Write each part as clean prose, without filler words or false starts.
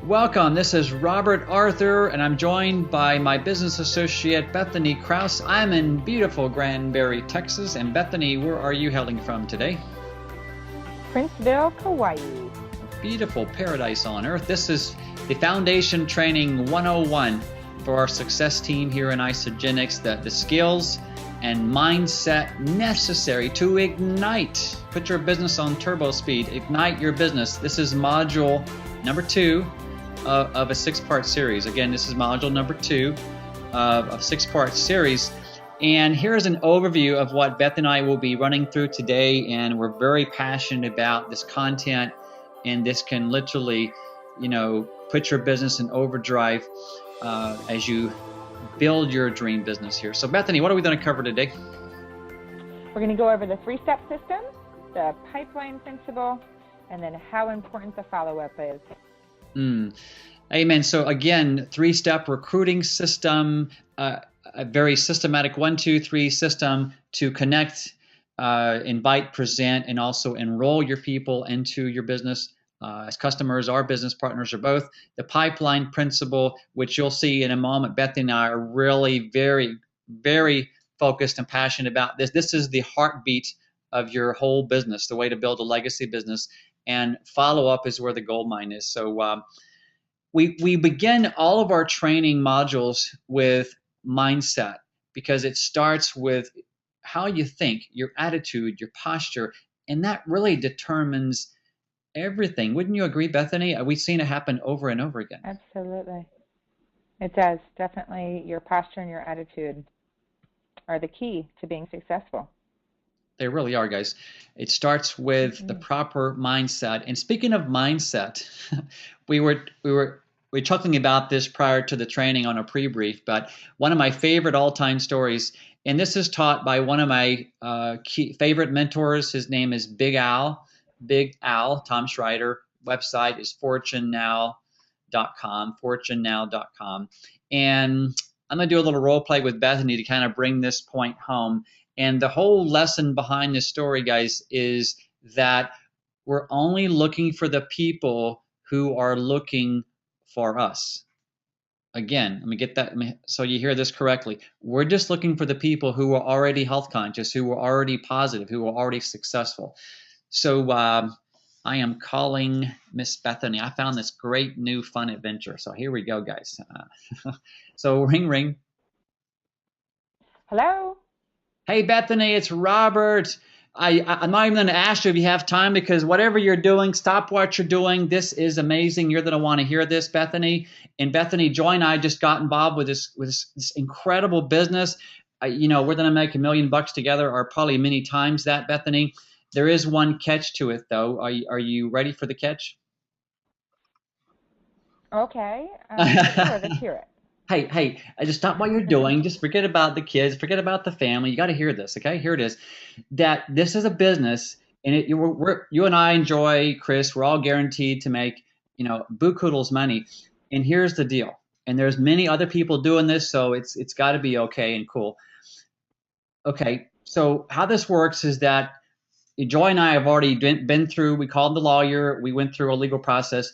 Welcome. This is Robert Arthur, and I'm joined by my business associate, Bethany Kraus. I'm in beautiful Granbury, Texas. And Bethany, where are you hailing from today? Princeville, Kauai. Beautiful paradise on earth. This is the Foundation Training 101 for our success team here in Isagenix, the skills and mindset necessary to ignite. Put your business on turbo speed. Ignite your business. This is module number 2 of a 6-part series. Again, this is module number 2 of a 6-part series. And here's an overview of what Beth and I will be running through today. And we're very passionate about this content. And this can literally, put your business in overdrive as you build your dream business here. So Bethany, what are we going to cover today? We're going to go over the 3-step system, the pipeline principle, and then how important the follow-up is. Amen. So again, 3-step recruiting system, a very systematic 1, 2, 3 system to connect, invite, present, and also enroll your people into your business as customers or business partners or both. The pipeline principle, which you'll see in a moment, Beth and I are really very, very focused and passionate about this. This is the heartbeat of your whole business, the way to build a legacy business. And follow-up is where the gold mine is. So we begin all of our training modules with mindset, because it starts with how you think, your attitude, your posture, and that really determines everything. Wouldn't you agree, Bethany? We've seen it happen over and over again. Absolutely. It does. Definitely your posture and your attitude are the key to being successful. They really are, guys. It starts with the proper mindset. And speaking of mindset, we were talking about this prior to the training on a pre-brief, but one of my favorite all-time stories, and this is taught by one of my favorite mentors. His name is Big Al, Tom Schreider. Website is fortunenow.com. And I'm going to do a little role play with Bethany to kind of bring this point home. And the whole lesson behind this story, guys, is that we're only looking for the people who are looking for us. Again, let me get that so you hear this correctly. We're just looking for the people who are already health conscious, who are already positive, who are already successful. So I am calling Miss Bethany. I found this great new fun adventure. So here we go, guys. So ring, ring. Hello. Hey, Bethany, it's Robert. I'm not even going to ask you if you have time, because whatever you're doing, stop what you're doing. This is amazing. You're going to want to hear this, Bethany. And Bethany, Joy and I just got involved with this incredible business. We're going to make $1 million together, or probably many times that, Bethany. There is one catch to it, though. Are you ready for the catch? Okay. Sure, let's hear it. Hey, just stop what you're doing. Just forget about the kids. Forget about the family. You got to hear this, okay? Here it is. That this is a business, and you and I enjoy, Chris, we're all guaranteed to make, bukudel's money. And here's the deal. And there's many other people doing this, so it's got to be okay and cool. Okay, so how this works is that Joy and I have already been through, we called the lawyer, we went through a legal process.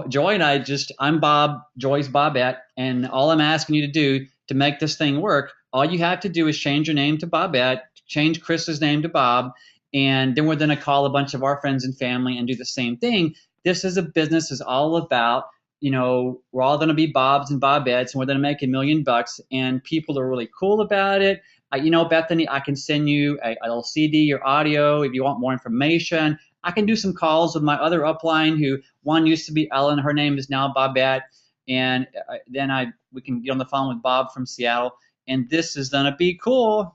Joy and I I'm Bob, Joy's Bobette, and all I'm asking you to do to make this thing work, all you have to do is change your name to Bobette, change Chris's name to Bob, and then we're going to call a bunch of our friends and family and do the same thing. This is a business is all about, we're all going to be Bobs and Bobettes, and we're going to make $1 million, and people are really cool about it. Bethany, I can send you a little CD or audio if you want more information. I can do some calls with my other upline, who one used to be Ellen. Her name is now Bobette. And then we can get on the phone with Bob from Seattle. And this is going to be cool.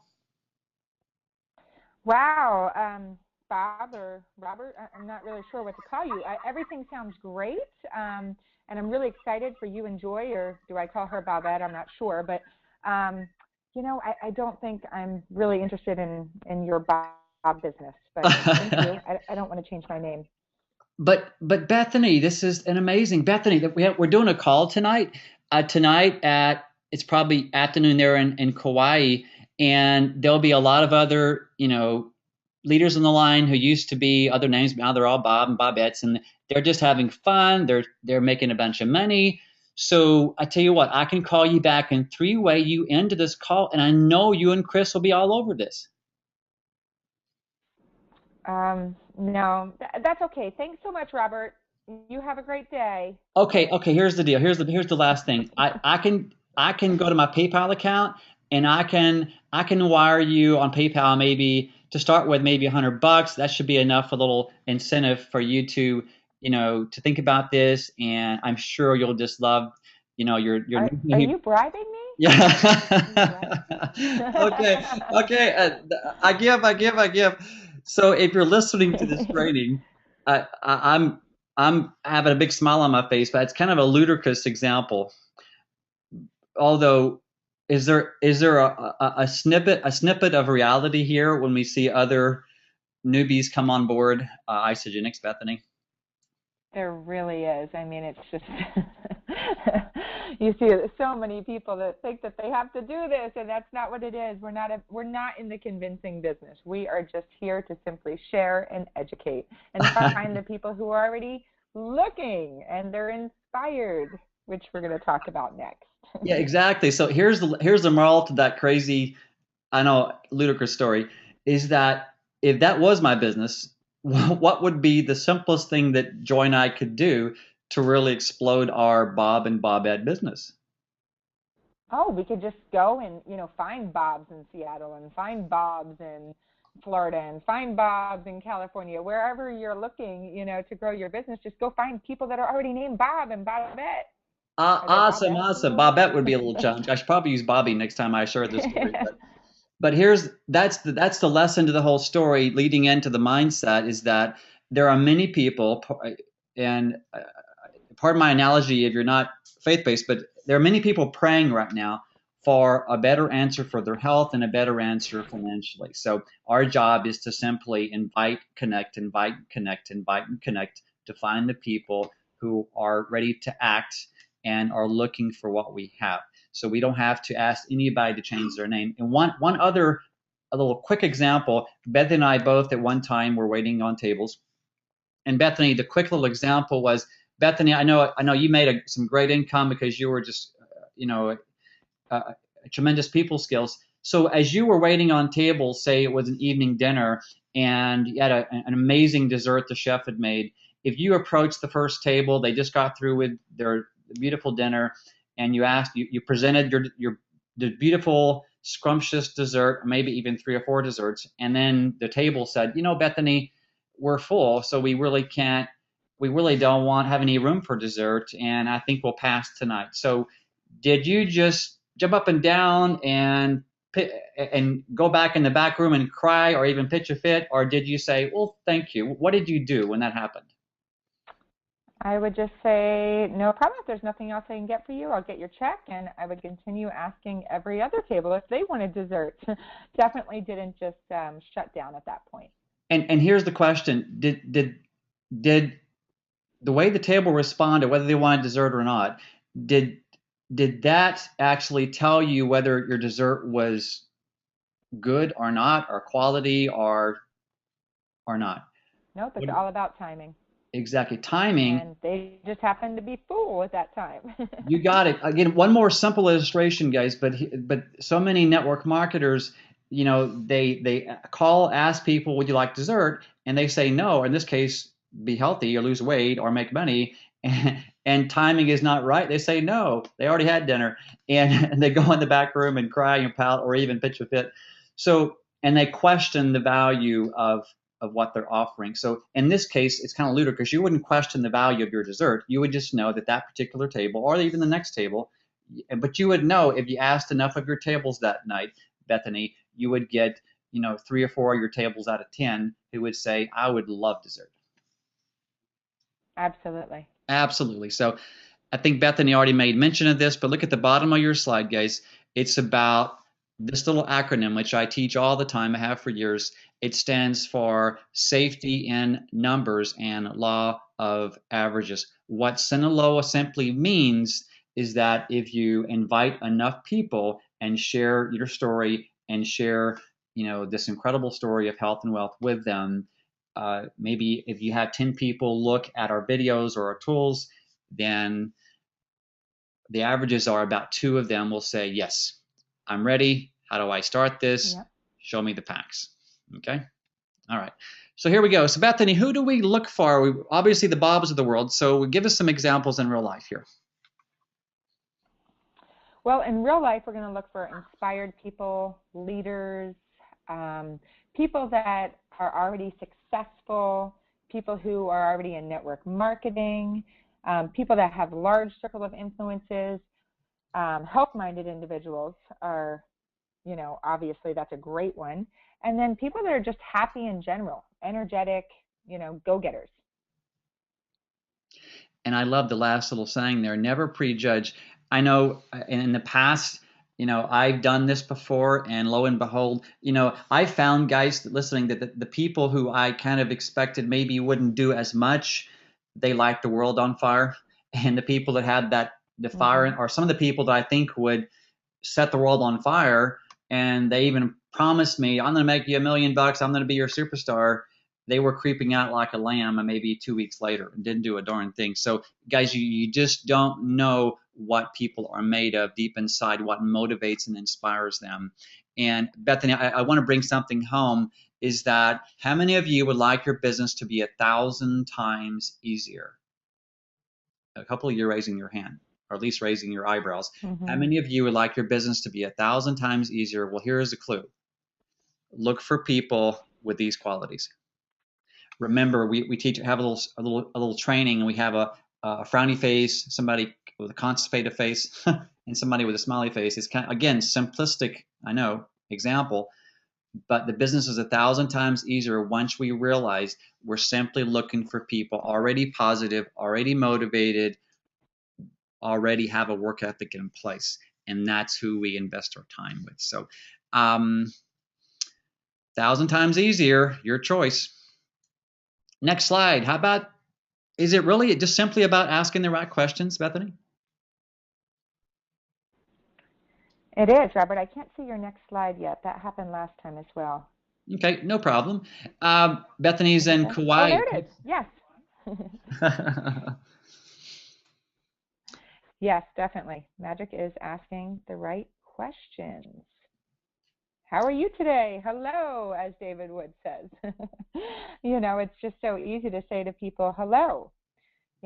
Wow. Bob or Robert, I'm not really sure what to call you. Everything sounds great. And I'm really excited for you and Joy, or do I call her Bobette? I'm not sure. But, I don't think I'm really interested in your Bob business, but thank you. I don't want to change my name. But Bethany, this is an amazing Bethany. We're doing a call tonight. Tonight it's probably afternoon there in Kauai, and there'll be a lot of other leaders on the line who used to be other names. Now they're all Bob and Bobettes, and they're just having fun. They're making a bunch of money. So I tell you what, I can call you back and three-way you into this call, and I know you and Chris will be all over this. No, that's okay. Thanks so much, Robert. You have a great day. Okay. Here's the deal. Here's the last thing. I can go to my PayPal account and I can wire you on PayPal maybe to start with maybe $100. That should be enough, a little incentive for you to to think about this, and I'm sure you'll just love your Are you bribing me? yeah. Okay. Okay. I give. So if you're listening to this training, I'm having a big smile on my face, but it's kind of a ludicrous example. Although, is there a snippet of reality here when we see other newbies come on board Isagenix, Bethany? There really is. I mean, it's just you see so many people that think that they have to do this, and that's not what it is. We're not in the convincing business. We are just here to simply share and educate and find the people who are already looking and they're inspired, which we're going to talk about next. Yeah, exactly. So here's the moral to that crazy, I know, ludicrous story, is that if that was my business, what would be the simplest thing that Joy and I could do to really explode our Bob and Bobette business? Oh, we could just go and, find Bob's in Seattle and find Bob's in Florida and find Bob's in California. Wherever you're looking, to grow your business, just go find people that are already named Bob and Bobette. Are there Awesome, Bobettes in awesome. the world? Bobette would be a little challenge. I should probably use Bobby next time I share this story. But that's the lesson to the whole story. Leading into the mindset is that there are many people, and pardon my analogy if you're not faith-based, but there are many people praying right now for a better answer for their health and a better answer financially. So our job is to simply invite, connect, to find the people who are ready to act and are looking for what we have. So we don't have to ask anybody to change their name. And one other, a little quick example, Beth and I both at one time were waiting on tables. And Bethany, the quick little example was, Bethany, I know you made some great income because you were just, tremendous people skills. So as you were waiting on tables, say it was an evening dinner, and you had an amazing dessert the chef had made, if you approached the first table, they just got through with their beautiful dinner, and you presented your the beautiful scrumptious dessert, maybe even three or four desserts, and then the table said, Bethany, we're full, so we really don't have any room for dessert, and I think we'll pass tonight. So did you just jump up and down and go back in the back room and cry or even pitch a fit, or did you say, well, thank you? What did you do when that happened? I would just say, no problem. If there's nothing else I can get for you, I'll get your check. And I would continue asking every other table if they wanted dessert. Definitely didn't just shut down at that point. And here's the question: Did the way the table responded, whether they wanted dessert or not, did did that actually tell you whether your dessert was good or not, or quality or not? Nope, it's What, all about timing. exactly, timing. And they just happened to be full at that time. You got it. Again, one more simple illustration, guys. But so many network marketers, they call, ask people, would you like dessert? And they say no. In this case, be healthy or lose weight or make money. And timing is not right. They say no. They already had dinner, and they go in the back room and cry and pout or even pitch a fit. So, and they question the value of what they're offering. So in this case, it's kind of ludicrous. You wouldn't question the value of your dessert. You would just know that that particular table, or even the next table, but you would know if you asked enough of your tables that night, Bethany, you would get, three or four of your tables out of 10 who would say, I would love dessert. Absolutely. Absolutely. So I think Bethany already made mention of this, but look at the bottom of your slide, guys. It's about this little acronym, which I teach all the time, I have for years. It stands for safety in numbers and law of averages. What Sinaloa simply means is that if you invite enough people and share your story and share this incredible story of health and wealth with them. Maybe if you have 10 people look at our videos or our tools, then the averages are about 2 of them will say, yes, I'm ready. How do I start this? Yep. Show me the packs. Okay. All right. So here we go. So Bethany, who do we look for? Obviously the Bobs of the world. So give us some examples in real life here. Well, in real life, we're going to look for inspired people, leaders, people that are already successful, people who are already in network marketing, people that have large circle of influences. Health-minded individuals are, obviously that's a great one. And then people that are just happy in general, energetic, go-getters. And I love the last little saying there, never prejudge. I know in the past, I've done this before, and lo and behold, I found, guys listening, that the people who I kind of expected maybe wouldn't do as much, they light the world on fire. And the people that had the fire, or some of the people that I think would set the world on fire, and they even promised me, I'm going to make you $1 million, I'm going to be your superstar. They were creeping out like a lamb, and maybe 2 weeks later and didn't do a darn thing. So guys, you just don't know what people are made of deep inside, what motivates and inspires them. And Bethany, I want to bring something home, is that how many of you would like your business to be 1,000 times easier? A couple of you raising your hand, or at least raising your eyebrows. How many of you would like your business to be 1,000 times easier? Well, here's a clue. Look for people with these qualities. Remember, we teach, have a little training, and we have a frowny face, somebody with a constipated face, and somebody with a smiley face. It's kind of, again, simplistic, I know, example, but the business is 1,000 times easier once we realize we're simply looking for people already positive, already motivated, already have a work ethic in place, and that's who we invest our time with. So 1,000 times easier, your choice. Next slide. How about, is it really just simply about asking the right questions, Bethany? It is, Robert. I can't see your next slide yet. That happened last time as well. Okay, no problem. Bethany's in Kauai. Oh, there it is. Yes. Yes, definitely. Magic is asking the right questions. How are you today? Hello, as David Wood says. It's just so easy to say to people, hello.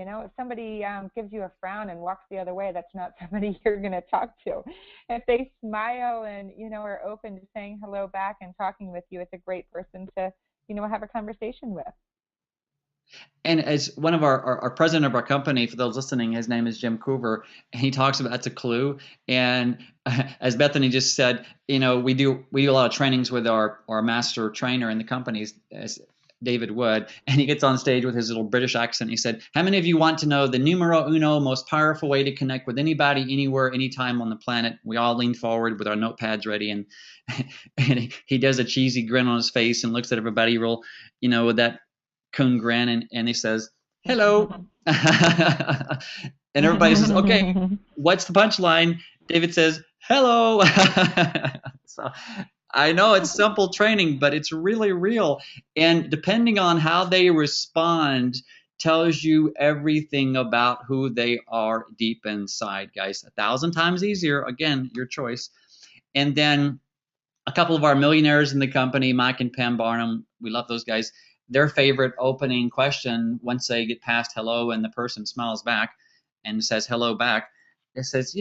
If somebody gives you a frown and walks the other way, that's not somebody you're going to talk to. If they smile and, are open to saying hello back and talking with you, it's a great person to, have a conversation with. And as one of our president of our company, for those listening, his name is Jim Coover, and he talks about, that's a clue. And as Bethany just said, we do a lot of trainings with our master trainer in the companies, as David Wood, and he gets on stage with his little British accent. He said, how many of you want to know the numero uno, most powerful way to connect with anybody, anywhere, anytime on the planet? We all lean forward with our notepads ready, and he does a cheesy grin on his face and looks at everybody real, with that coon grin, and he says, hello. And everybody says, okay, what's the punchline? David says, hello. So I know it's simple training, but it's really real. And depending on how they respond tells you everything about who they are deep inside, guys. 1,000 times easier. Again, your choice. And then a couple of our millionaires in the company, Mike and Pam Barnum, we love those guys. Their favorite opening question, once they get past hello and the person smiles back and says hello back, it says,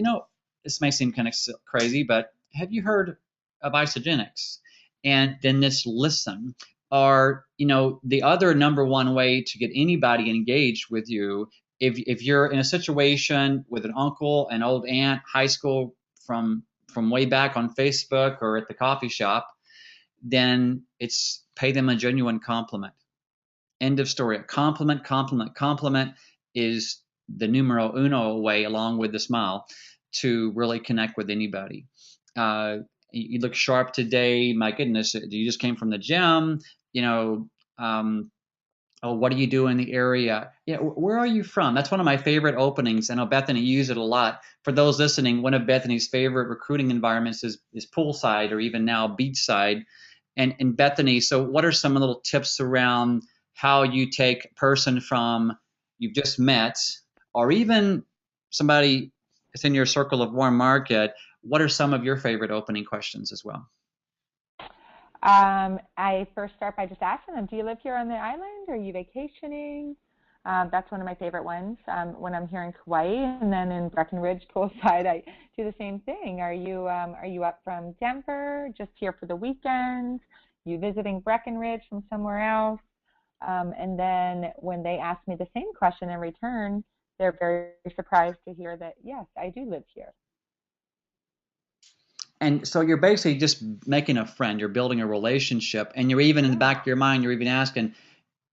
this may seem kind of crazy, but have you heard of Isagenix? And then this listen. Or, the other number one way to get anybody engaged with you, if you're in a situation with an uncle, an old aunt, high school from way back on Facebook or at the coffee shop, then it's pay them a genuine compliment. End of story. A compliment, compliment, compliment is the numero uno way, along with the smile, to really connect with anybody. You look sharp today. My goodness, you just came from the gym. Oh, what do you do in the area? Yeah, where are you from? That's one of my favorite openings. I know Bethany used it a lot. For those listening, one of Bethany's favorite recruiting environments is poolside, or even now beachside. And Bethany, so what are some little tips around how you take a person from you've just met, or even somebody that's in your circle of warm market? What are some of your favorite opening questions as well? I first start by just asking them, do you live here on the island? Are you vacationing? That's one of my favorite ones when I'm here in Kauai. And then in Breckenridge, poolside, I do the same thing. Are you up from Denver, just here for the weekend? You visiting Breckenridge from somewhere else? And then when they ask me the same question in return, they're very surprised to hear that, yes, I do live here. And so you're basically just making a friend, you're building a relationship, and you're even in the back of your mind, you're even asking,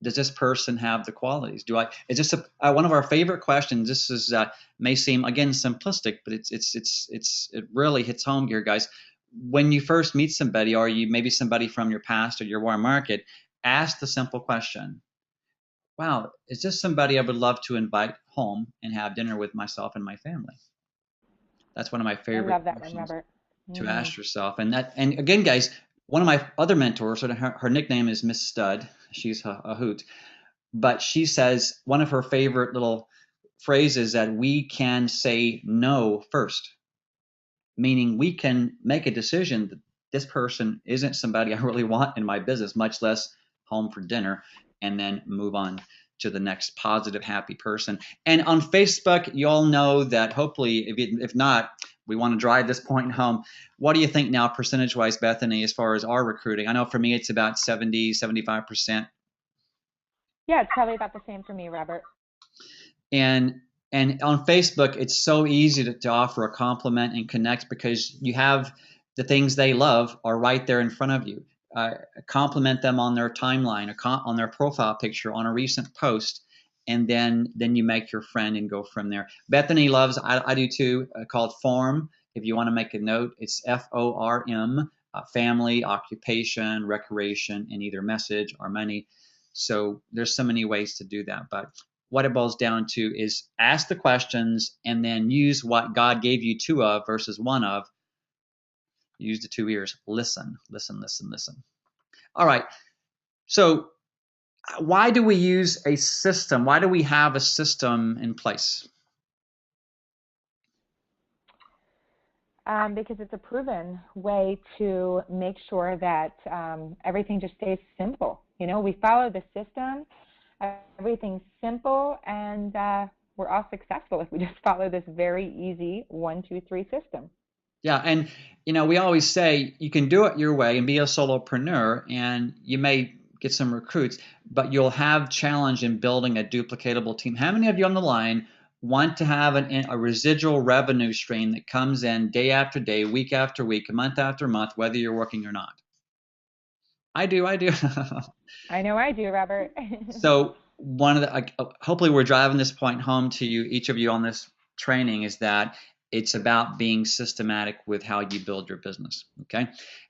does this person have the qualities? Is this one of our favorite questions? This is may seem again simplistic, but it really hits home here, guys. When you first meet somebody, or you maybe somebody from your past or your warm market, ask the simple question: wow, is this somebody I would love to invite home and have dinner with myself and my family? That's one of my I favorite love that one, questions Robert. to ask yourself. And again, guys, one of my other mentors, her nickname is Miss Stud. She's a hoot, but she says one of her favorite little phrases that we can say no first, meaning we can make a decision that this person isn't somebody I really want in my business, much less home for dinner, and then move on to the next positive, happy person. And on Facebook, you all know that hopefully, if not, we want to drive this point home. What do you think now, percentage-wise, Bethany, as far as our recruiting? I know for me, it's about 70, 75%. Yeah, it's probably about the same for me, Robert. And on Facebook, it's so easy to offer a compliment and connect because you have the things they love are right there in front of you. Compliment them on their timeline, on their profile picture, on a recent post, and then you make your friend and go from there. Bethany loves, I do too, called Form. If you want to make a note, it's FORM, family, occupation, recreation, and either message or money. So there's so many ways to do that, but what it boils down to is ask the questions and then use what God gave you two of versus one of. Use the two ears. Listen, listen, listen, listen. All right. So why do we use a system? Why do we have a system in place? Because it's a proven way to make sure that everything just stays simple. You know, we follow the system, everything's simple, and we're all successful if we just follow this very easy 1, 2, 3 system. Yeah, and we always say you can do it your way and be a solopreneur, and you may get some recruits, but you'll have challenge in building a duplicatable team. How many of you on the line want to have a residual revenue stream that comes in day after day, week after week, month after month, whether you're working or not? I do. I know I do, Robert. So one of hopefully we're driving this point home to you, each of you on this training, is that it's about being systematic with how you build your business. Okay.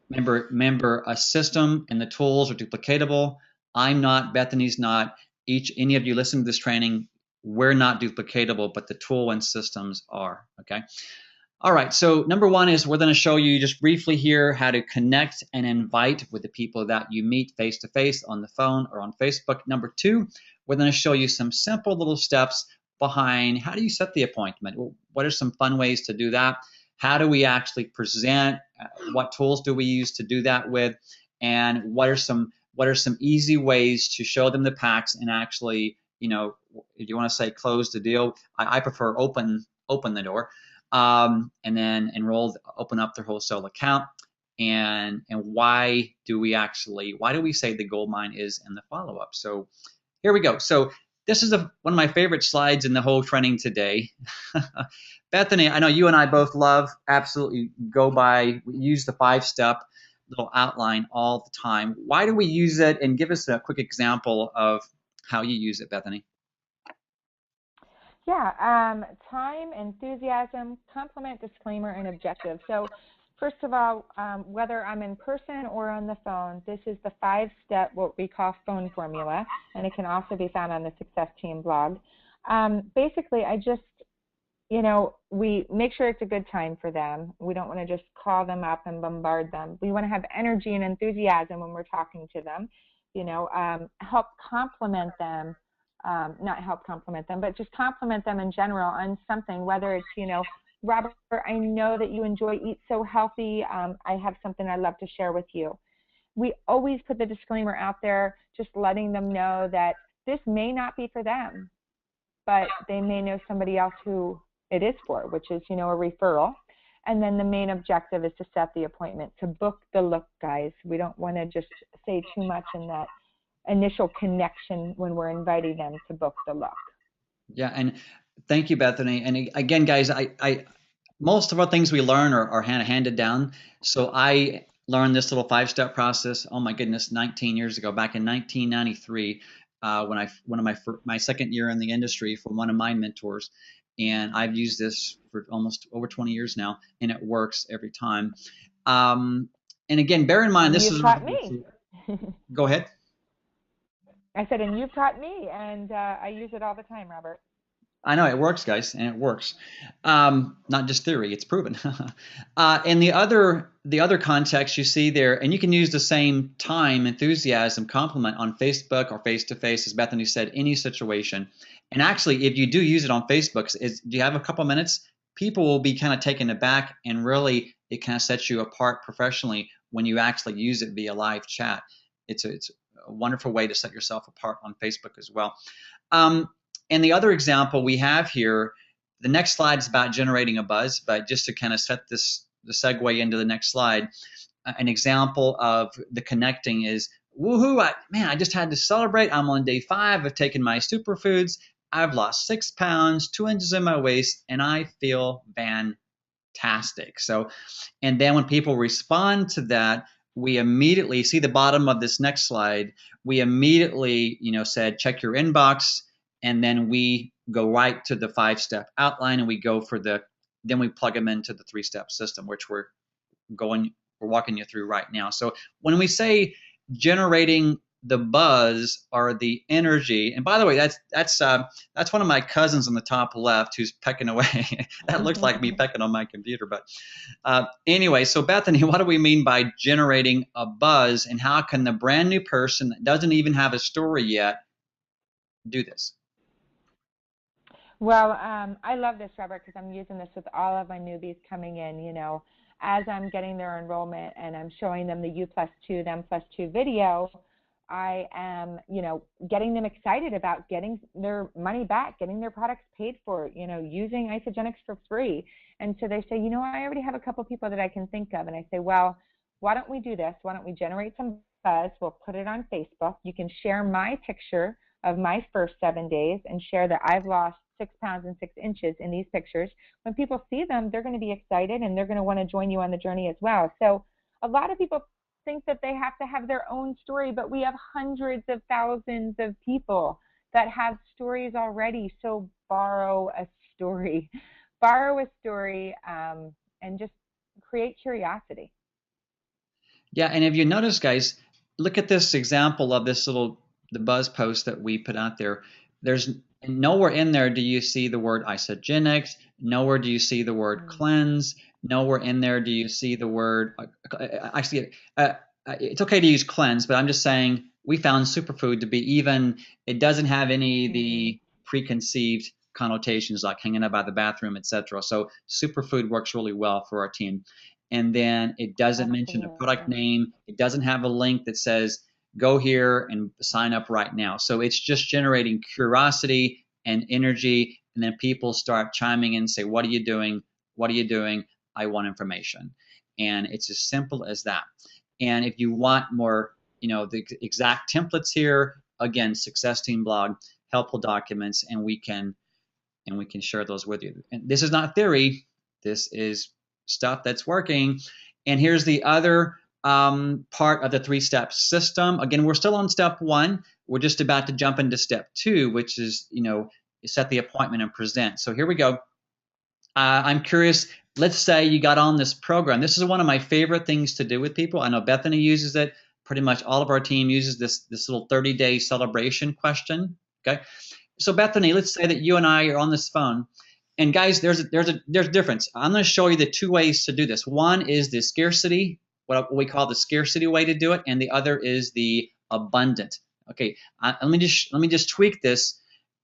Remember, a system and the tools are duplicatable. I'm not, Bethany's not, any of you listening to this training, we're not duplicatable, but the tool and systems are. Okay. All right, so number one is we're going to show you just briefly here how to connect and invite with the people that you meet face-to-face on the phone or on Facebook. Number two, we're going to show you some simple little steps behind how do you set the appointment? What are some fun ways to do that? How do we actually present? What tools do we use to do that with? And what are some easy ways to show them the packs and actually, if you want to say close the deal, I prefer open the door. And then open up their wholesale account. And why do we say the gold mine is in the follow-up? So here we go. So this is one of my favorite slides in the whole training today. Bethany, I know you and I both absolutely use the 5-step little outline all the time. Why do we use it? And give us a quick example of how you use it, Bethany. Yeah, time, enthusiasm, complement, disclaimer, and objective. So first of all, whether I'm in person or on the phone, this is the 5-step, what we call phone formula, and it can also be found on the Success Team blog. Basically, I just we make sure it's a good time for them. We don't want to just call them up and bombard them. We want to have energy and enthusiasm when we're talking to them, help compliment them, not help compliment them, but just compliment them in general on something, whether it's, Robert, I know that you enjoy Eat So Healthy. I have something I'd love to share with you. We always put the disclaimer out there, just letting them know that this may not be for them, but they may know somebody else who it is for, which is, a referral. And then the main objective is to set the appointment, to book the look, guys. We don't want to just say too much in that initial connection when we're inviting them to book the look. Yeah, and thank you, Bethany. And again, guys, I most of our things we learn are handed down. So I learned this little 5-step process. Oh my goodness, 19 years ago, back in 1993, when my second year in the industry from one of my mentors, and I've used this for almost over 20 years now, and it works every time. And again, bear in mind, this is taught me. Go ahead. I said, and you've taught me, and I use it all the time, Robert. I know it works, guys, and it works. Not just theory; it's proven. And the other context you see there, and you can use the same time, enthusiasm, compliment on Facebook or face to face, as Bethany said, any situation. And actually, if you do use it on Facebook, do you have a couple minutes? People will be kind of taken aback, and really, it kind of sets you apart professionally when you actually use it via live chat. It's a wonderful way to set yourself apart on Facebook as well. And the other example we have here, the next slide is about generating a buzz, but just to kind of set the segue into the next slide, an example of the connecting is, woohoo, I just had to celebrate. I'm on day 5 of taking my superfoods. I've lost 6 pounds, 2 inches in my waist, and I feel fantastic. So, and then when people respond to that, we immediately see the bottom of this next slide. We immediately, said, check your inbox. And then we go right to the 5-step outline, and we go for then we plug them into the 3-step system, which we're walking you through right now. So when we say generating the buzz or the energy, and by the way, that's one of my cousins on the top left who's pecking away. That looks like me pecking on my computer, but anyway. So Bethany, what do we mean by generating a buzz, and how can the brand new person that doesn't even have a story yet do this? Well, I love this, Robert, because I'm using this with all of my newbies coming in, as I'm getting their enrollment and I'm showing them the U+2, them +2 video, I am, getting them excited about getting their money back, getting their products paid for, using Isagenix for free. And so they say, I already have a couple people that I can think of. And I say, well, why don't we do this? Why don't we generate some buzz? We'll put it on Facebook. You can share my picture of my first 7 days and share that I've lost 6 pounds and 6 inches in these pictures. When people see them, they're going to be excited, and they're going to want to join you on the journey as well. So a lot of people think that they have to have their own story, but we have hundreds of thousands of people that have stories already. So borrow a story, and just create curiosity. Yeah, and if you notice, guys, look at this example of the buzz post that we put out there. There's nowhere in there do you see the word Isagenix. Nowhere do you see the word cleanse. Nowhere in there do you see the word. Actually, it's okay to use cleanse, but I'm just saying we found superfood to be even. It doesn't have any of the preconceived connotations like hanging out by the bathroom, etc. So superfood works really well for our team. And then it doesn't mention a product name. It doesn't have a link that says go here and sign up right now. So it's just generating curiosity and energy. And then people start chiming in and say, what are you doing? What are you doing? I want information. And it's as simple as that. And if you want more, the exact templates here, again, Success Team blog, helpful documents, and we can share those with you. And this is not theory. This is stuff that's working. And here's the other part of the 3-step system. Again, we're still on step 1. We're just about to jump into step 2, which is, set the appointment and present. So here we go. I'm curious. Let's say you got on this program. This is one of my favorite things to do with people. I know Bethany uses it. Pretty much all of our team uses this little 30-day celebration question. Okay. So Bethany, let's say that you and I are on this phone, And guys, there's a difference. I'm going to show you the two ways to do this. One is the scarcity, what we call the scarcity way to do it, and the other is the abundant. Okay, let me just tweak this.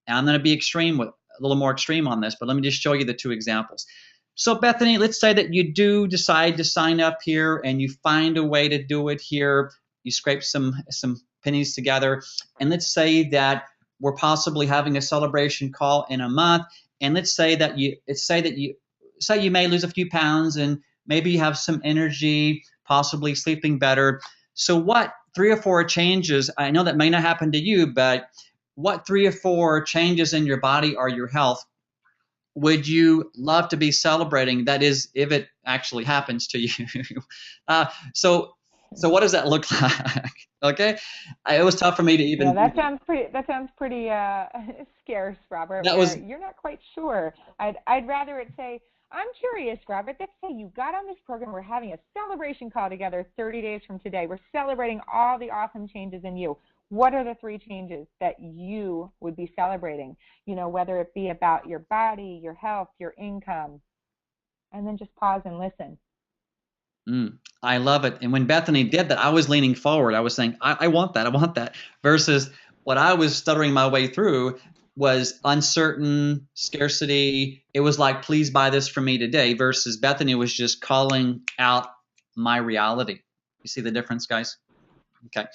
I'm going to be a little more extreme on this, but let me just show you the two examples. So Bethany, let's say that you do decide to sign up here and you find a way to do it here. You scrape some pennies together, and let's say that we're possibly having a celebration call in a month, and let's say that you may lose a few pounds and maybe you have some energy, possibly sleeping better. So what 3 or 4 changes, I know that may not happen to you, but what 3 or 4 changes in your body or your health would you love to be celebrating? That is, if it actually happens to you. uh, so what does that look like? Okay, it was tough for me to even. Yeah, that sounds pretty scarce, Robert. That was You're not quite sure. I'd rather it say, I'm curious, Robert. Let's say you got on this program. We're having a celebration call together 30 days from today. We're celebrating all the awesome changes in you. What are the 3 changes that you would be celebrating? You know, whether it be about your body, your health, your income, and then just pause and listen. I love it. And when Bethany did that, I was leaning forward. I was saying, I want that. I want that. Versus what I was stuttering my way through was uncertain, scarcity. It was like, please buy this for me today. Versus Bethany was just calling out my reality. You see the difference, guys? Okay.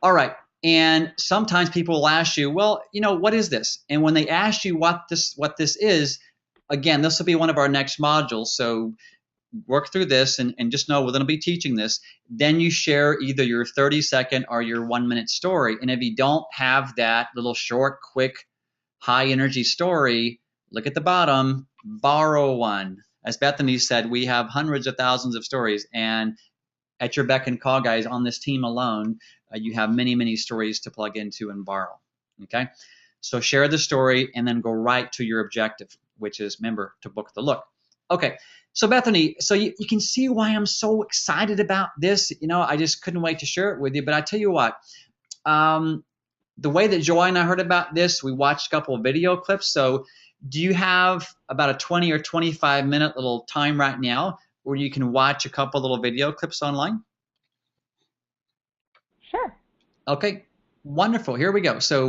All right. And sometimes people will ask you, well, what is this? And when they ask you what this is, again, this will be one of our next modules. So work through this and just know we're going to be teaching this. Then you share either your 30-second or your 1-minute story. And if you don't have that little short, quick, high energy story, look at the bottom, borrow one. As Bethany said, we have hundreds of thousands of stories, and at your beck and call, guys, on this team alone, you have many, many stories to plug into and borrow. Okay, so share the story and then go right to your objective, which is, remember, to book the look. Okay, so Bethany, so you can see why I'm so excited about this. I just couldn't wait to share it with you. But I tell you what, the way that Joy and I heard about this, we watched a couple of video clips. So do you have about a 20 or 25-minute little time right now where you can watch a couple little video clips online? Sure. Okay, wonderful. Here we go. So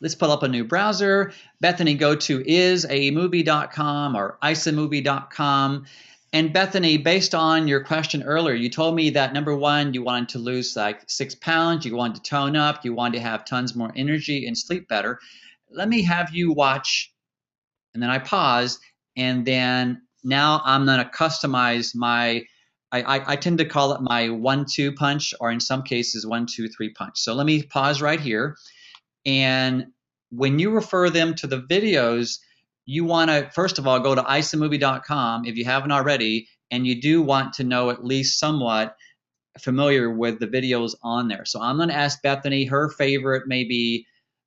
let's pull up a new browser. Bethany, go to isamovie.com or isamovie.com. And Bethany, based on your question earlier, you told me that number one, you wanted to lose like 6 pounds, you wanted to tone up, you wanted to have tons more energy and sleep better. Let me have you watch, and then I pause, and then now I'm going to customize I tend to call it my 1-2 punch, or in some cases 1-2-3 punch. So let me pause right here. And when you refer them to the videos, you want to, first of all, go to isamovie.com if you haven't already, and you do want to know at least somewhat familiar with the videos on there. So I'm going to ask Bethany her favorite, maybe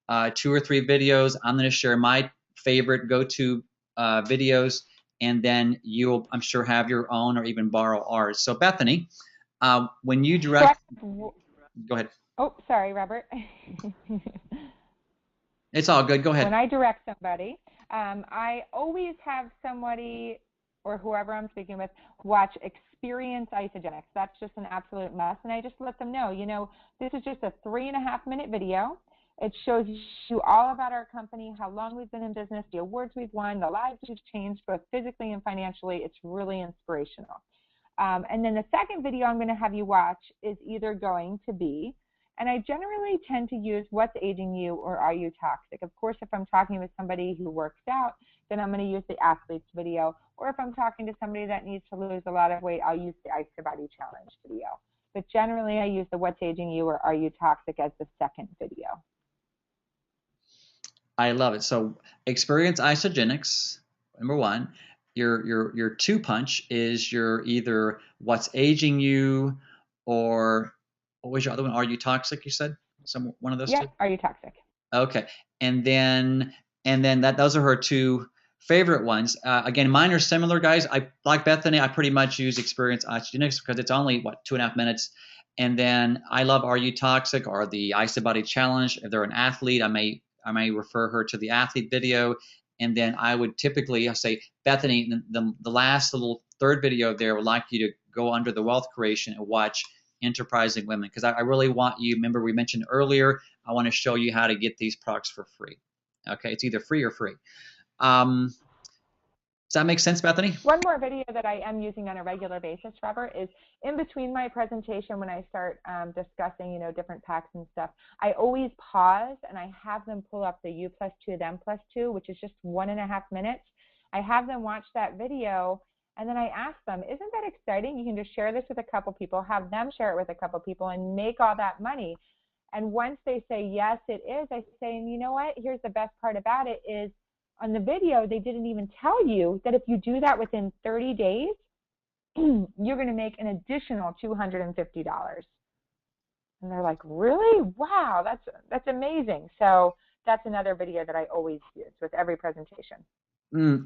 2 or 3 videos. I'm going to share my favorite go-to videos, and then you'll, I'm sure, have your own or even borrow ours. So Bethany, when you direct, go ahead. Oh, sorry, Robert. It's all good. Go ahead. When I direct somebody, I always have somebody or whoever I'm speaking with watch Experience Isagenix. That's just an absolute must. And I just let them know, this is just a 3.5-minute video. It shows you all about our company, how long we've been in business, the awards we've won, the lives we've changed, both physically and financially. It's really inspirational. And then the second video I'm going to have you watch is either going to be, and I generally tend to use What's Aging You or Are You Toxic? Of course, if I'm talking with somebody who works out, then I'm going to use the athletes video. Or if I'm talking to somebody that needs to lose a lot of weight, I'll use the Ice Your Body Challenge video. But generally, I use the What's Aging You or Are You Toxic as the second video. I love it. So Experience Isagenix, number one. Your 2 punch is your either What's Aging You, or what was your other one? Are You Toxic? You said one of those two. Are You Toxic? Okay, and then those are her 2 favorite ones. Again, mine are similar, guys. I like Bethany. I pretty much use Experience Isagenix because it's only 2.5 minutes. And then I love Are You Toxic or the Ice Your Body Challenge. If they're an athlete, I may refer her to the athlete video. And then I would typically say, Bethany, the last little third video there, would like you to go under the wealth creation and watch Enterprising Women, because I really want you, remember we mentioned earlier, I want to show you how to get these products for free. Okay, it's either free or free. Does that make sense, Bethany? One more video that I am using on a regular basis, Robert, is in between my presentation when I start discussing, different packs and stuff. I always pause and I have them pull up the U+2, them +2, which is just 1.5 minutes. I have them watch that video, and then I ask them, isn't that exciting? You can just share this with a couple people, have them share it with a couple people, and make all that money. And once they say, yes, it is, I say, and you know what? Here's the best part about it is, on the video, they didn't even tell you that if you do that within 30 days, you're going to make an additional $250. And they're like, really? Wow, that's amazing. So that's another video that I always use with every presentation.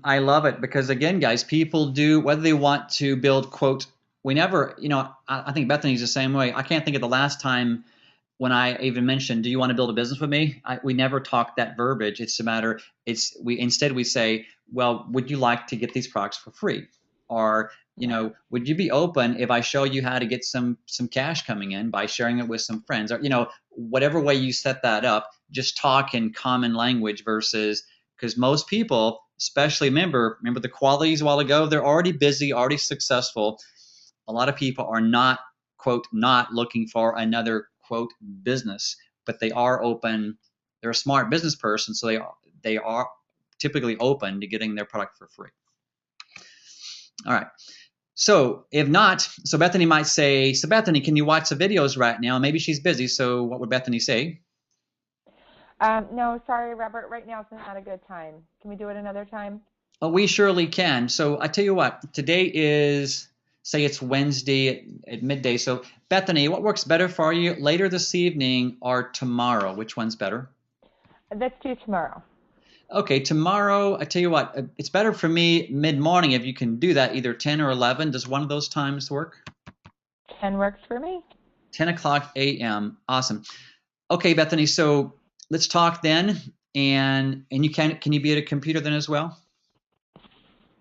I love it, because again, guys, people do, whether they want to build, quote, we never, I think Bethany's the same way. I can't think of the last time when I even mentioned, do you want to build a business with me? We never talk that verbiage. It's a matter, instead we say, well, would you like to get these products for free? Or, would you be open if I show you how to get some cash coming in by sharing it with some friends? Or, whatever way you set that up, just talk in common language versus, because most people, especially remember the qualities a while ago, they're already busy, already successful. A lot of people are not, quote, not looking for another, quote, business, but they are open. They're a smart business person, so they are typically open to getting their product for free. All right. So if not, so Bethany might say, so Bethany, can you watch the videos right now? Maybe she's busy. So what would Bethany say? No, sorry, Robert. Right now it's not a good time. Can we do it another time? Oh, we surely can. So I tell you what, today is, say it's Wednesday at midday. So Bethany, what works better for you, later this evening or tomorrow? Which one's better? Let's do tomorrow. Okay, tomorrow, I tell you what, it's better for me mid-morning if you can do that, either 10 or 11. Does one of those times work? 10 works for me. 10 o'clock a.m. Awesome. Okay, Bethany, so let's talk then. And you can you be at a computer then as well?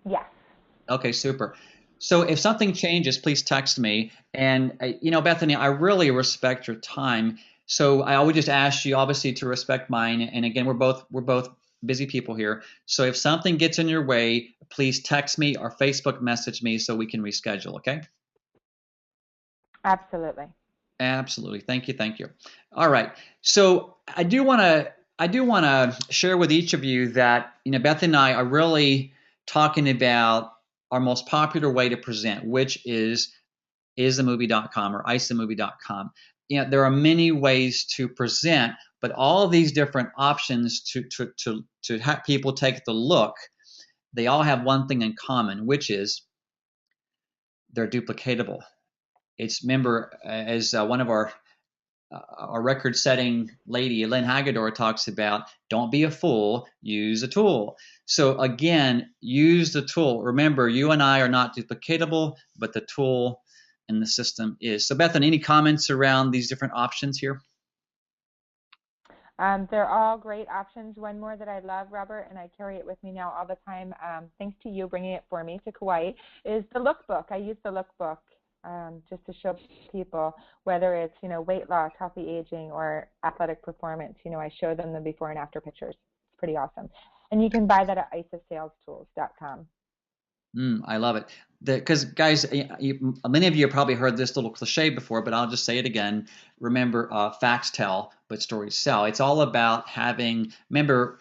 Yes. Okay, super. So if something changes, please text me. And Bethany, I really respect your time. So I always just ask you, obviously, to respect mine. And again, we're both busy people here. So if something gets in your way, please text me or Facebook message me so we can reschedule. Okay? Absolutely. Absolutely. Thank you. All right. So I do want to share with each of you that Beth and I are really talking about our most popular way to present, which is themovie.com or icethemovie.com. There are many ways to present, but all of these different options to have people take the look, they all have one thing in common, which is they're duplicatable. Remember, as one of our record-setting lady, Lynn Hagedorn, talks about, don't be a fool, use a tool. So again, use the tool. Remember, you and I are not duplicatable, but the tool and the system is. So Bethany, any comments around these different options here? They're all great options. One more that I love, Robert, and I carry it with me now all the time, thanks to you bringing it for me to Kauai, is the lookbook. I use the lookbook just to show people, whether it's, weight loss, healthy aging, or athletic performance. I show them the before and after pictures. It's pretty awesome. And you can buy that at iceofsalestools.com. I love it. Because guys, many of you have probably heard this little cliche before, but I'll just say it again. Remember, facts tell, but stories sell. It's all about remember,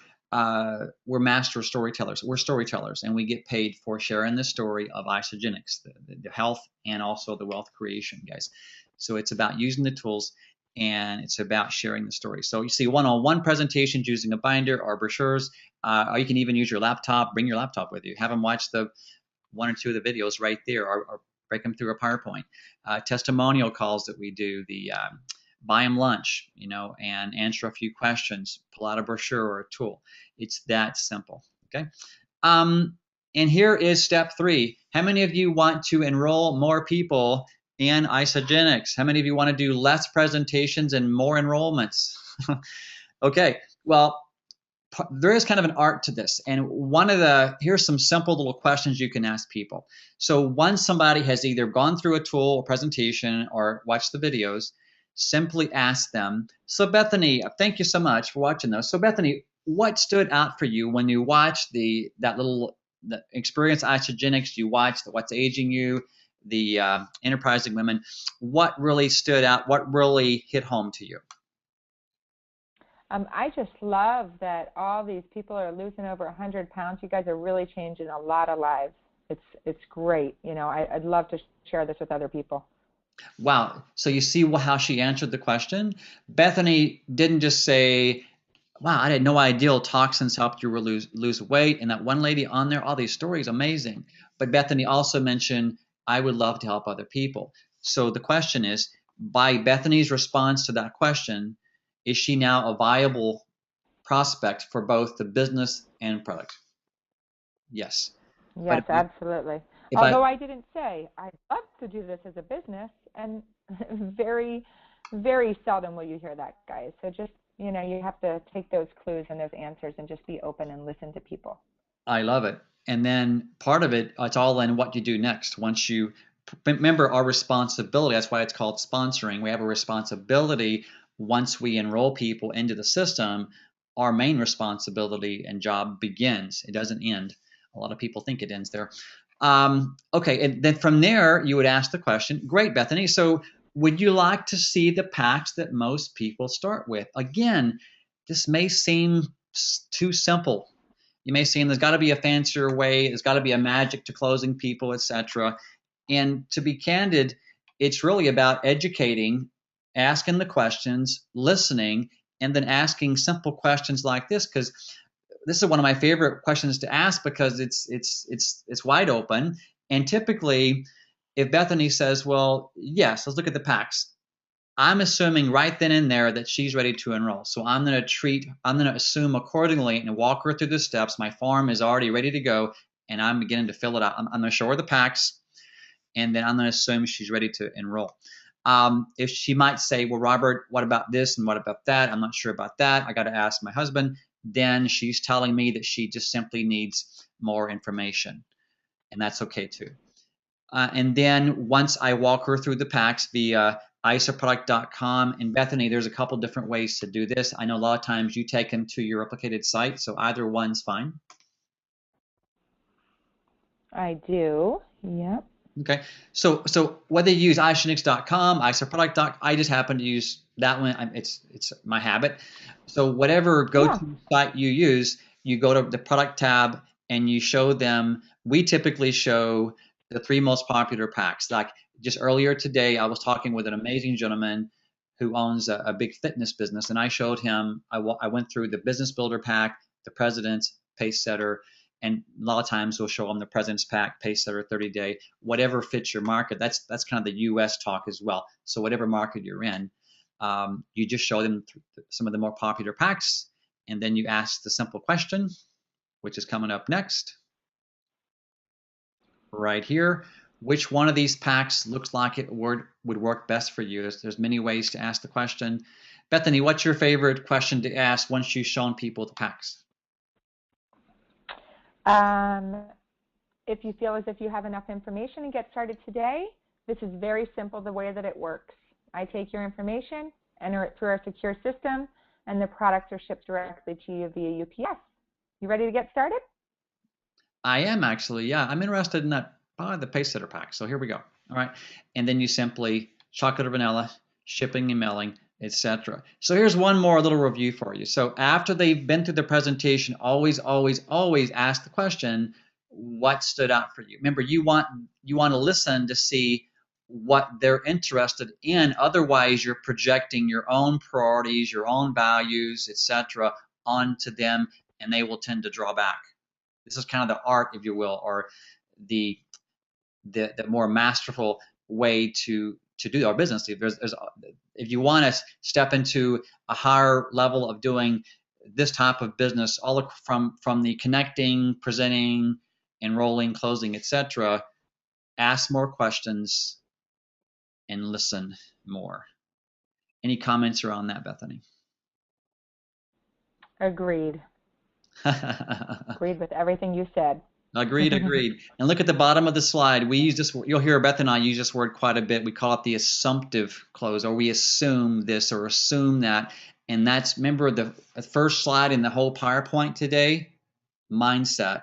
we're master storytellers. We're storytellers, and we get paid for sharing the story of Isagenix, the health and also the wealth creation, guys. So it's about using the tools, and it's about sharing the story. So you see one-on-one presentations using a binder or brochures, or you can even use your laptop. Bring your laptop with you. Have them watch the one or two of the videos right there, or break them through a PowerPoint. Testimonial calls that we do, the buy them lunch, and answer a few questions, pull out a brochure or a tool. It's that simple, okay? And here is step 3. How many of you want to enroll more people in Isagenix? How many of you want to do less presentations and more enrollments? Okay, well, there is kind of an art to this. And here's some simple little questions you can ask people. So once somebody has either gone through a tool or presentation or watched the videos, simply ask them, so Bethany, thank you so much for watching those. So Bethany, what stood out for you when you watched the Experience Isagenix, you watched What's Aging You, the Enterprising Women, what really stood out? What really hit home to you? I just love that all these people are losing over 100 pounds. You guys are really changing a lot of lives. It's great. I'd love to share this with other people. Wow. So you see how she answered the question? Bethany didn't just say, wow, I had no idea toxins helped you lose weight. And that one lady on there, all these stories, amazing. But Bethany also mentioned, I would love to help other people. So the question is, by Bethany's response to that question, is she now a viable prospect for both the business and product? Yes. Yes, absolutely. Although I didn't say, I'd love to do this as a business, and very, very seldom will you hear that, guys. So just, you have to take those clues and those answers and just be open and listen to people. I love it. And then part of it, it's all in what you do next. Once you remember our responsibility, that's why it's called sponsoring. We have a responsibility once we enroll people into the system, our main responsibility and job begins. It doesn't end. A lot of people think it ends there. Okay, and then from there, you would ask the question, great, Bethany, so would you like to see the packs that most people start with? Again, this may seem too simple. You may seem there's got to be a fancier way, there's got to be a magic to closing people, etc. And to be candid, it's really about educating, asking the questions, listening, and then asking simple questions like this, because this is one of my favorite questions to ask because it's wide open. And typically, if Bethany says, well, yes, let's look at the packs, I'm assuming right then and there that she's ready to enroll. So I'm going to assume accordingly and walk her through the steps. My form is already ready to go, and I'm beginning to fill it out. I'm going to show her the packs, and then I'm going to assume she's ready to enroll. If she might say, well, Robert, what about this and what about that? I'm not sure about that. I got to ask my husband. Then she's telling me that she just simply needs more information, and that's okay too. And then once I walk her through the packs via isoproduct.com, and Bethany, there's a couple different ways to do this. I know a lot of times you take them to your replicated site, so either one's fine. I do. Yep. Okay. So whether you use isagenix.com, isoproduct.com, I just happen to use that one. It's my habit. So whatever go-to site you use, you go to the product tab and you show them. We typically show the 3 most popular packs. Like just earlier today, I was talking with an amazing gentleman who owns a big fitness business, and I showed him. I went through the Business Builder pack, the President's Pace Setter, and a lot of times we'll show them the President's Pack, Pace Setter, 30-day, whatever fits your market. That's kind of the U.S. talk as well. So whatever market you're in, you just show them some of the more popular packs, and then you ask the simple question, which is coming up next, right here. Which one of these packs looks like it would work best for you? There's many ways to ask the question. Bethany, what's your favorite question to ask once you've shown people the packs? If you feel as if you have enough information and get started today, this is very simple the way that it works. I take your information, enter it through our secure system, and the products are shipped directly to you via UPS. You ready to get started? I am actually, yeah. I'm interested in that, the Pace Setter pack. So here we go. All right. And then you simply chocolate or vanilla, shipping and mailing, etc. So here's one more little review for you. So after they've been through the presentation, always ask the question, what stood out for you? Remember, you want to listen to see what they're interested in. Otherwise, you're projecting your own priorities, your own values, etc., onto them, and they will tend to draw back. This is kind of the art, if you will, or the more masterful way to do our business. If you want to step into a higher level of doing this type of business, all from the connecting, presenting, enrolling, closing, etc., ask more questions and listen more. Any comments around that, Bethany? Agreed. Agreed with everything you said. Agreed, agreed. And look at the bottom of the slide. We use this, you'll hear Beth and I use this word quite a bit. We call it the assumptive close, or we assume this or assume that. And that's, remember the first slide in the whole PowerPoint today? Mindset.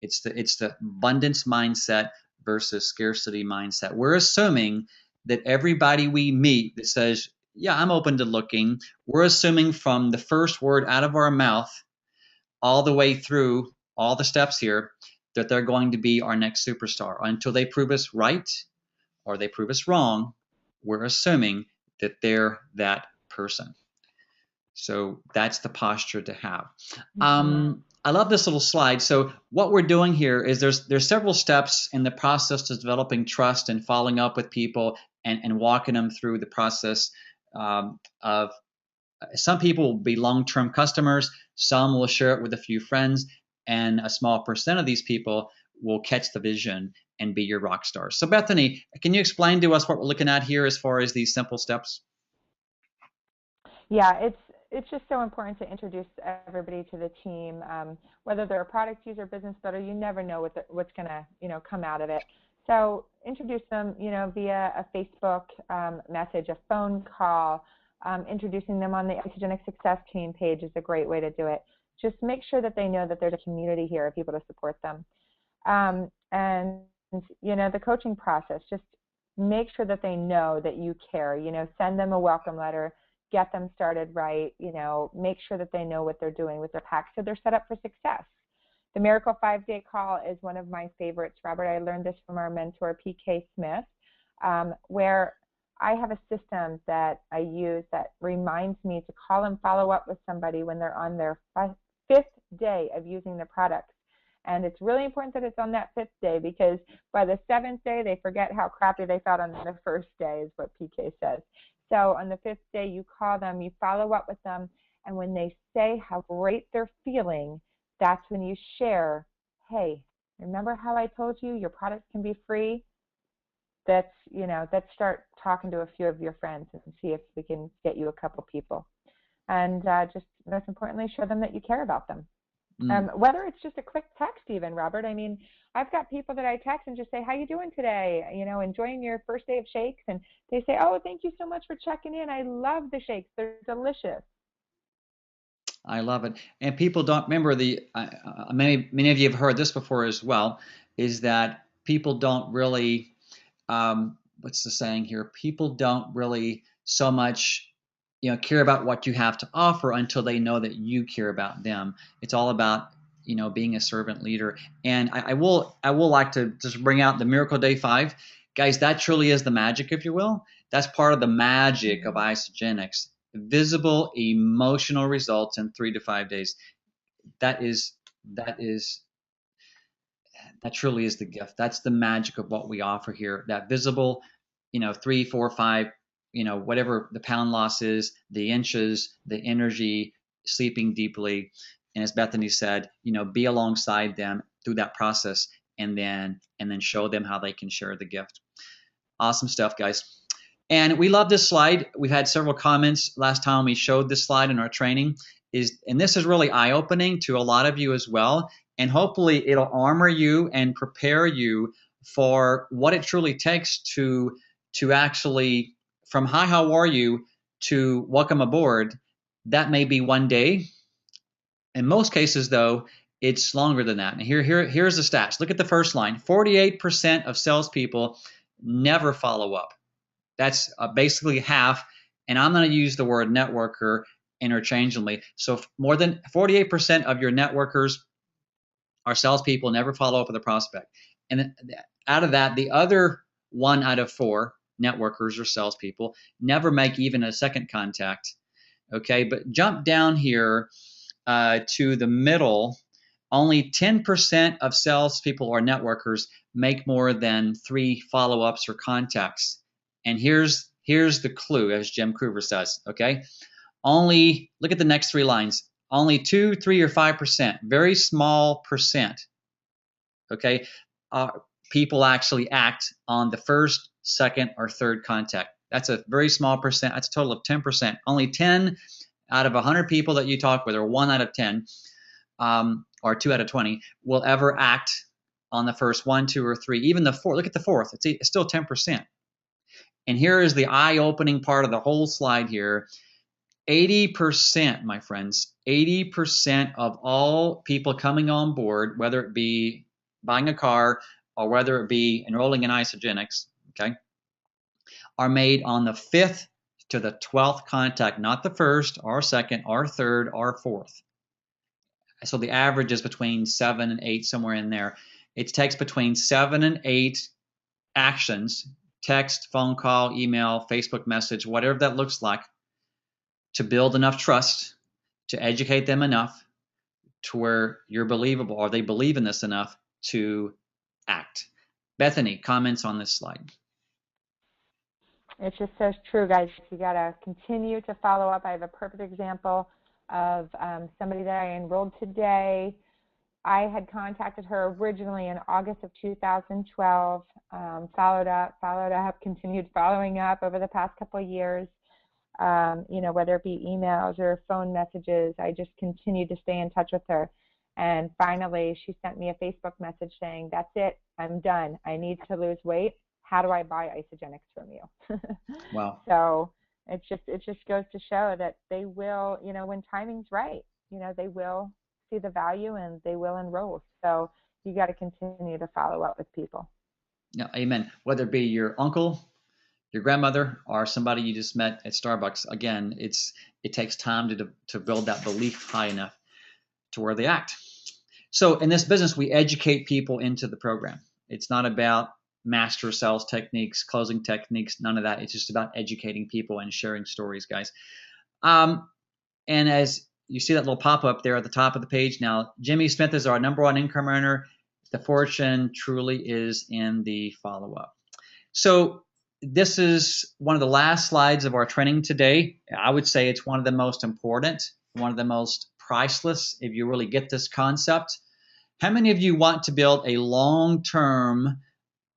It's the abundance mindset versus scarcity mindset. We're assuming that everybody we meet that says, yeah, I'm open to looking, we're assuming from the first word out of our mouth all the way through all the steps here that they're going to be our next superstar. Until they prove us right or they prove us wrong, we're assuming that they're that person. So that's the posture to have. I love this little slide. So what we're doing here is there's several steps in the process of developing trust and following up with people and walking them through the process of some people will be long-term customers, some will share it with a few friends, and a small percent of these people will catch the vision and be your rock stars. So Bethany, can you explain to us what we're looking at here as far as these simple steps? Yeah, it's just so important to introduce everybody to the team, whether they're a product user, business builder. You never know what's going to come out of it. So introduce them via a Facebook message, a phone call. Introducing them on the Isagenix Success Team page is a great way to do it. Just make sure that they know that there's a community here of people to support them. And the coaching process, just make sure that they know that you care. Send them a welcome letter, get them started right, make sure that they know what they're doing with their pack so they're set up for success. The Miracle 5-Day Call is one of my favorites, Robert. I learned this from our mentor, PK Smith, where I have a system that I use that reminds me to call and follow up with somebody when they're on their 5th day of using the products. And it's really important that it's on that 5th day, because by the 7th day, they forget how crappy they felt on the first day, is what PK says. So on the 5th day, you call them, you follow up with them, and when they say how great they're feeling, that's when you share, hey, remember how I told you your products can be free? Let's start talking to a few of your friends and see if we can get you a couple people. And just most importantly, show them that you care about them. Whether it's just a quick text even, Robert. I mean, I've got people that I text and just say, how you doing today? Enjoying your first day of shakes? And they say, oh, thank you so much for checking in. I love the shakes. They're delicious. I love it. And people don't remember many of you have heard this before as well, is that people don't really, what's the saying here? People don't really so much, care about what you have to offer until they know that you care about them. It's all about, being a servant leader. And I will like to just bring out the Miracle Day 5. Guys, that truly is the magic, if you will. That's part of the magic of Isagenix. Visible emotional results in 3 to 5 days. That truly is the gift. That's the magic of what we offer here. That visible, 3, 4, 5, whatever the pound loss is, the inches, the energy, sleeping deeply. And as Bethany said, be alongside them through that process, and then show them how they can share the gift. Awesome stuff, guys. And we love this slide. We've had several comments last time we showed this slide in our training. And this is really eye-opening to a lot of you as well. And hopefully it'll armor you and prepare you for what it truly takes to actually, from hi, how are you, to welcome aboard. That may be one day. In most cases, though, it's longer than that. And here's the stats. Look at the first line. 48% of salespeople never follow up. That's basically half, and I'm going to use the word networker interchangeably. So more than 48% of your networkers are salespeople, never follow up with a prospect. And out of that, the other 1 out of 4 networkers or salespeople never make even a second contact. Okay, but jump down here to the middle. Only 10% of salespeople or networkers make more than 3 follow-ups or contacts. And here's the clue, as Jim Kruger says, okay? Only, look at the next 3 lines, only 2, 3, or 5%, very small percent, okay? People actually act on the first, second, or third contact. That's a very small percent. That's a total of 10%. Only 10 out of 100 people that you talk with, or 1 out of 10, or 2 out of 20 will ever act on the first 1, 2, or 3, even the fourth. Look at the fourth; it's still 10%. And here is the eye-opening part of the whole slide here. 80%, my friends, 80% of all people coming on board, whether it be buying a car or whether it be enrolling in Isagenix, okay, are made on the 5th to the 12th contact, not the first or second or third or fourth. So the average is between 7 and 8, somewhere in there. It takes between 7 and 8 actions, text, phone call, email, Facebook message, whatever that looks like, to build enough trust, to educate them enough to where you're believable or they believe in this enough to act. Bethany, comments on this slide. It's just so true, guys. You got to continue to follow up. I have a perfect example of somebody that I enrolled today. I had contacted her originally in August of 2012, followed up, continued following up over the past couple of years. Whether it be emails or phone messages, I just continued to stay in touch with her. And finally, she sent me a Facebook message saying, "That's it, I'm done. I need to lose weight. How do I buy Isagenix from you?" Wow. So it just goes to show that they will, when timing's right, they will see the value and they will enroll. So you got to continue to follow up with people. Yeah, amen. Whether it be your uncle, your grandmother, or somebody you just met at Starbucks, again, it takes time to build that belief high enough to where they act. So in this business, we educate people into the program. It's not about master sales techniques, closing techniques, none of that. It's just about educating people and sharing stories, guys. And as you see that little pop-up there at the top of the page now, Jimmy Smith is our #1 income earner. The fortune truly is in the follow-up. So this is one of the last slides of our training today. I would say it's one of the most important, one of the most priceless if you really get this concept. How many of you want to build a long-term,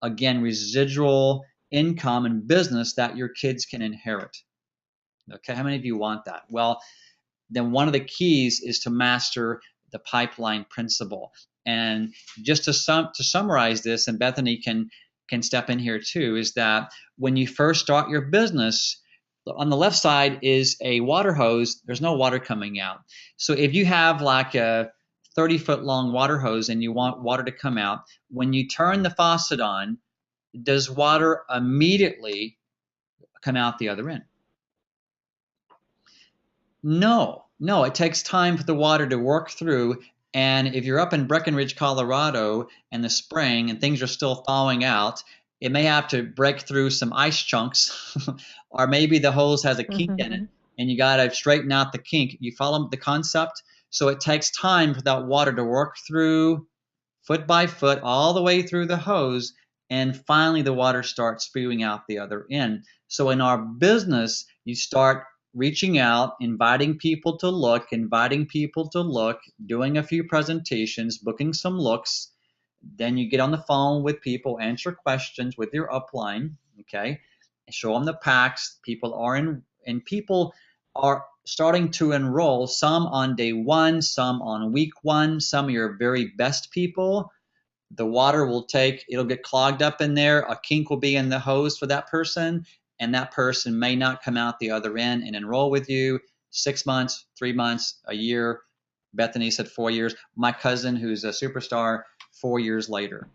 again, residual income and business that your kids can inherit? Okay, how many of you want that? Well, then one of the keys is to master the pipeline principle. And just to summarize this, and Bethany can step in here too, is that when you first start your business, on the left side is a water hose. There's no water coming out. So if you have like a 30-foot long water hose and you want water to come out, when you turn the faucet on, does water immediately come out the other end? No, it takes time for the water to work through. And if you're up in Breckenridge, Colorado in the spring and things are still thawing out, it may have to break through some ice chunks, or maybe the hose has a kink in it and you got to straighten out the kink. You follow the concept? So it takes time for that water to work through foot by foot all the way through the hose, and finally the water starts spewing out the other end. So in our business, you start reaching out, inviting people to look, doing a few presentations, booking some looks. Then you get on the phone with people, answer questions with your upline, okay? Show them the packs. People are starting to enroll, some on day 1, some on week 1, some of your very best people. The water it'll get clogged up in there. A kink will be in the hose for that person, and that person may not come out the other end and enroll with you. 6 months, 3 months, a year. Bethany said 4 years. My cousin, who's a superstar, 4 years later.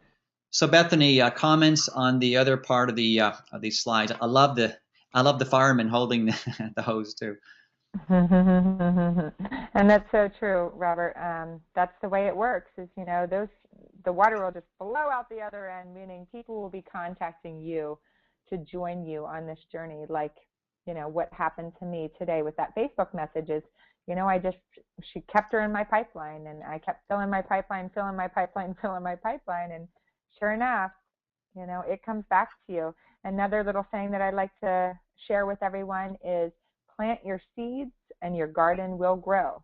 So Bethany, comments on the other part of these slides. I love the fireman holding the hose too. And that's so true, Robert. That's the way it works. Is the water will just flow out the other end, meaning people will be contacting you to join you on this journey. Like, what happened to me today with that Facebook message is, she kept her in my pipeline, and I kept filling my pipeline, and sure enough, it comes back to you. Another little thing that I'd like to share with everyone is plant your seeds and your garden will grow.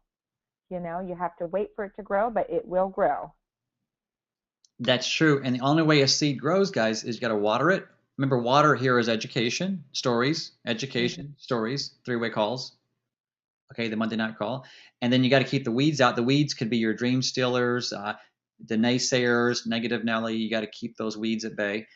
You have to wait for it to grow, but it will grow. That's true. And the only way a seed grows, guys, is you got to water it. Remember, water here is education, stories, 3-way calls. Okay, the Monday night call. And then you got to keep the weeds out. The weeds could be your dream stealers, the naysayers, negative Nelly. You got to keep those weeds at bay.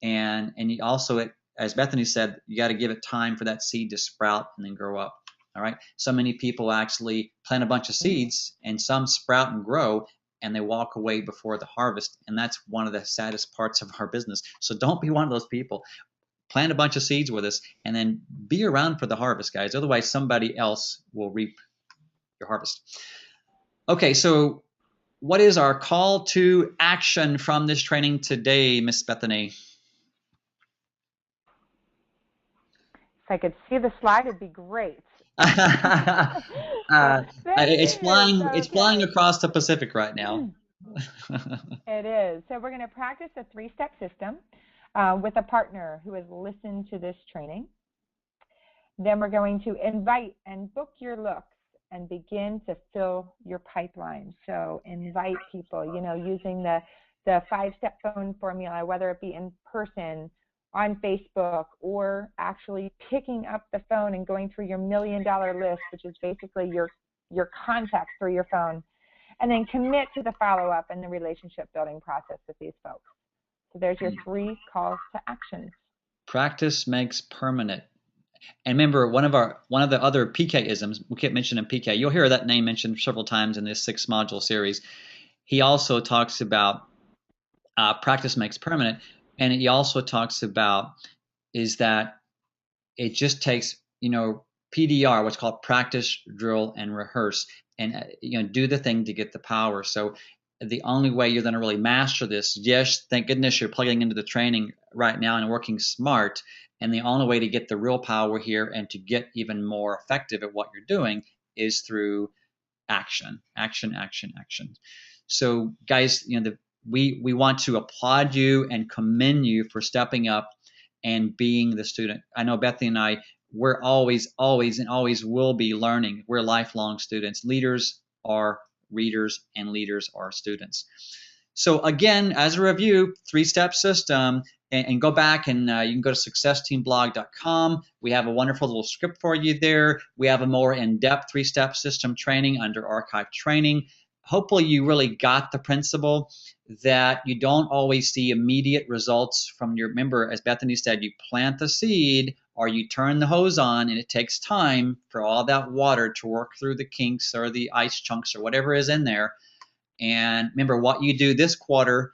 And you also, as Bethany said, you got to give it time for that seed to sprout and then grow up. All right. So many people actually plant a bunch of seeds, and some sprout and grow, and they walk away before the harvest. And that's one of the saddest parts of our business. So don't be one of those people. Plant a bunch of seeds with us, and then be around for the harvest, guys. Otherwise, somebody else will reap your harvest. Okay, so what is our call to action from this training today, Miss Bethany? If I could see the slide, it'd be great. It's flying across the Pacific right now. It is. So we're going to practice a 3-step system with a partner who has listened to this training. Then we're going to invite and book your looks and begin to fill your pipeline. So invite people, using the 5-step phone formula, whether it be in person, on Facebook, or actually picking up the phone and going through your $1 million list, which is basically your contacts through your phone, and then commit to the follow-up and the relationship building process with these folks. So there's your 3 calls to action. Practice makes permanent. And remember, one of the other PK-isms, we kept mentioning PK. You'll hear that name mentioned several times in this 6-module series. He also talks about practice makes permanent. And he also talks about is that it just takes, PDR, what's called practice, drill, and rehearse, and do the thing to get the power. So the only way you're going to really master this, yes, thank goodness you're plugging into the training right now and working smart. And the only way to get the real power here and to get even more effective at what you're doing is through action. So guys, we want to applaud you and commend you for stepping up and being the student. I know Bethany and I, we're always and always will be learning. We're lifelong students. Leaders are readers, and leaders are students. So again, as a review, 3-step system, and go back and you can go to successteamblog.com. We have a wonderful little script for you there. We have a more in-depth 3-step system training under archive training. Hopefully you really got the principle that you don't always see immediate results from your, remember, as Bethany said, you plant the seed or you turn the hose on, and it takes time for all that water to work through the kinks or the ice chunks or whatever is in there. And remember, what you do this quarter,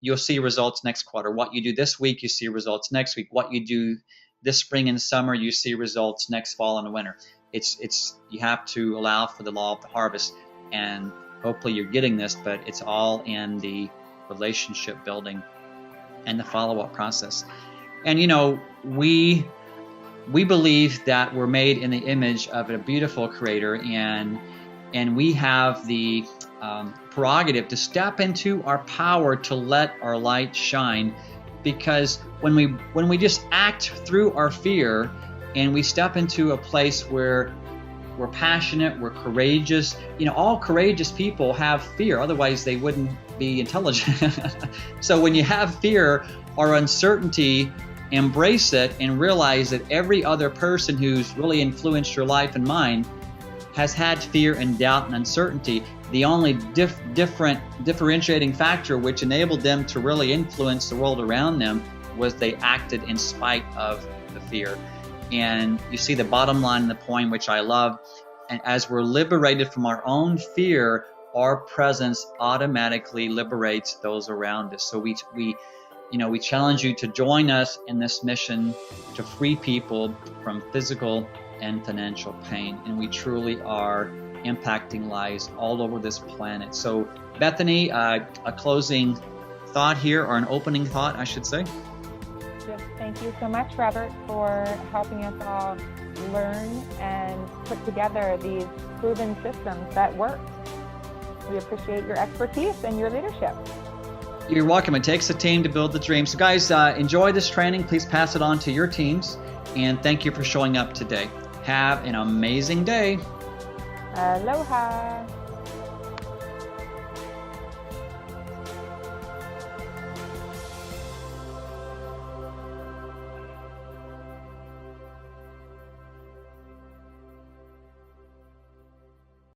you'll see results next quarter. What you do this week, you see results next week. What you do this spring and summer, you see results next fall and winter. It's you have to allow for the law of the harvest, and hopefully you're getting this, but it's all in the relationship building and the follow-up process. And we believe that we're made in the image of a beautiful creator, and we have the prerogative to step into our power to let our light shine, because when we just act through our fear and we step into a place where we're passionate, we're courageous. All courageous people have fear, otherwise they wouldn't be intelligent. So when you have fear or uncertainty, embrace it and realize that every other person who's really influenced your life and mine has had fear and doubt and uncertainty. The only differentiating factor which enabled them to really influence the world around them was they acted in spite of the fear. And you see the bottom line in the poem, which I love. And as we're liberated from our own fear, our presence automatically liberates those around us. So we challenge you to join us in this mission to free people from physical and financial pain. And we truly are impacting lives all over this planet. So Bethany, a closing thought here, or an opening thought, I should say. Just thank you so much, Robert, for helping us all learn and put together these proven systems that work. We appreciate your expertise and your leadership. You're welcome. It takes a team to build the dream. So guys, enjoy this training. Please pass it on to your teams. And thank you for showing up today. Have an amazing day. Aloha.